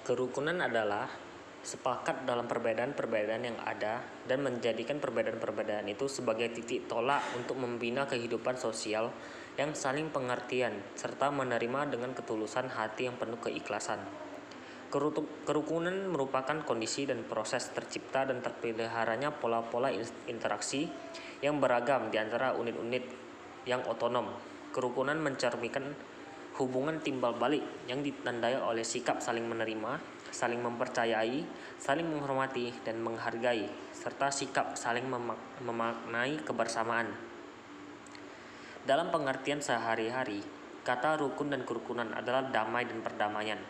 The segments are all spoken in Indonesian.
Kerukunan adalah sepakat dalam perbedaan-perbedaan yang ada dan menjadikan perbedaan-perbedaan itu sebagai titik tolak untuk membina kehidupan sosial yang saling pengertian serta menerima dengan ketulusan hati yang penuh keikhlasan. Kerukunan merupakan kondisi dan proses tercipta dan terpeliharanya pola-pola interaksi yang beragam di antara unit-unit yang otonom. Kerukunan mencerminkan hubungan timbal balik yang ditandai oleh sikap saling menerima, saling mempercayai, saling menghormati dan menghargai, serta sikap saling memaknai kebersamaan. Dalam pengertian sehari-hari, kata rukun dan kerukunan adalah damai dan perdamaian.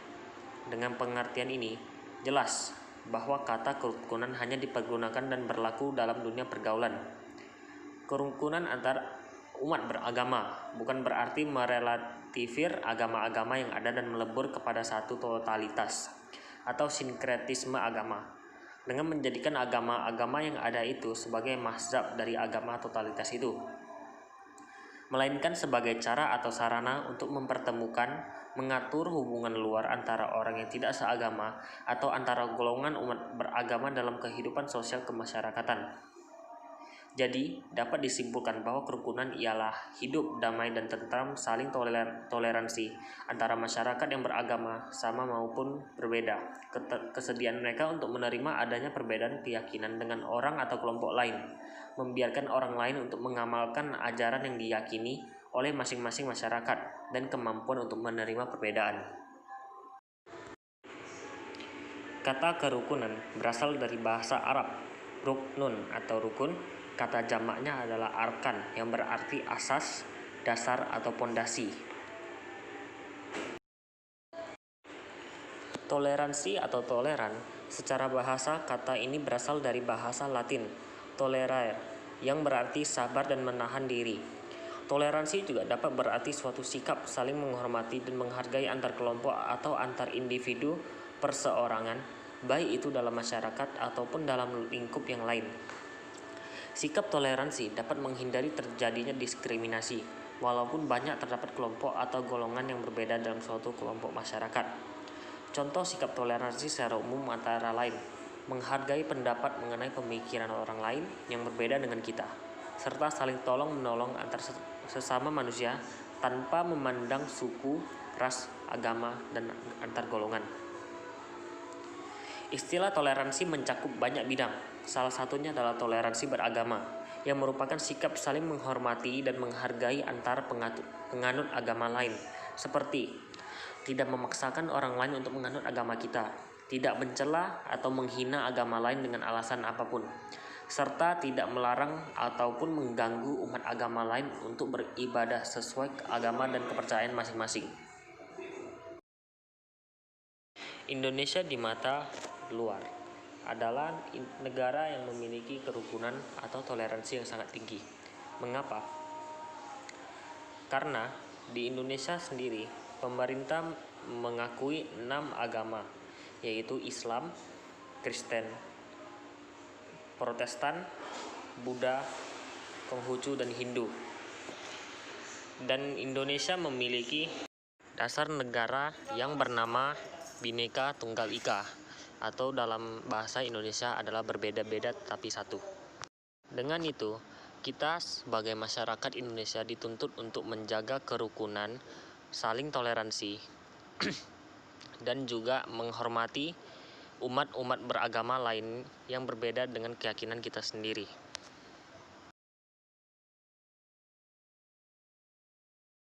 Dengan pengertian ini, jelas bahwa kata kerukunan hanya dipergunakan dan berlaku dalam dunia pergaulan. Kerukunan antar umat beragama bukan berarti merelativir agama-agama yang ada dan melebur kepada satu totalitas atau sinkretisme agama, dengan menjadikan agama-agama yang ada itu sebagai mazhab dari agama totalitas itu, melainkan sebagai cara atau sarana untuk mempertemukan, mengatur hubungan luar antara orang yang tidak seagama atau antara golongan umat beragama dalam kehidupan sosial kemasyarakatan. Jadi, dapat disimpulkan bahwa kerukunan ialah hidup damai dan tentram, saling toleransi antara masyarakat yang beragama sama maupun berbeda, kesediaan mereka untuk menerima adanya perbedaan keyakinan dengan orang atau kelompok lain, membiarkan orang lain untuk mengamalkan ajaran yang diyakini oleh masing-masing masyarakat, dan kemampuan untuk menerima perbedaan. Kata kerukunan berasal dari bahasa Arab, ruknun atau rukun. Kata jamaknya adalah arkan yang berarti asas, dasar atau pondasi. Toleransi atau toleran, secara bahasa kata ini berasal dari bahasa Latin tolerare yang berarti sabar dan menahan diri. Toleransi juga dapat berarti suatu sikap saling menghormati dan menghargai antar kelompok atau antar individu perseorangan, baik itu dalam masyarakat ataupun dalam lingkup yang lain. Sikap toleransi dapat menghindari terjadinya diskriminasi, walaupun banyak terdapat kelompok atau golongan yang berbeda dalam suatu kelompok masyarakat. Contoh sikap toleransi secara umum antara lain, menghargai pendapat mengenai pemikiran orang lain yang berbeda dengan kita, serta saling tolong-menolong antar sesama manusia tanpa memandang suku, ras, agama, dan antar golongan. Istilah toleransi mencakup banyak bidang, salah satunya adalah toleransi beragama, yang merupakan sikap saling menghormati dan menghargai antar penganut agama lain, seperti tidak memaksakan orang lain untuk menganut agama kita, tidak mencela atau menghina agama lain dengan alasan apapun, serta tidak melarang ataupun mengganggu umat agama lain untuk beribadah sesuai agama dan kepercayaan masing-masing. Indonesia di mata luar adalah negara yang memiliki kerukunan atau toleransi yang sangat tinggi. Mengapa? Karena di Indonesia sendiri pemerintah mengakui 6 agama, yaitu Islam, Kristen, Protestan, Buddha, Konghucu, dan Hindu. Dan Indonesia memiliki dasar negara yang bernama Bhinneka Tunggal Ika, atau dalam bahasa Indonesia adalah berbeda-beda tetapi satu. Dengan itu, kita sebagai masyarakat Indonesia dituntut untuk menjaga kerukunan, saling toleransi, dan juga menghormati umat-umat beragama lain yang berbeda dengan keyakinan kita sendiri.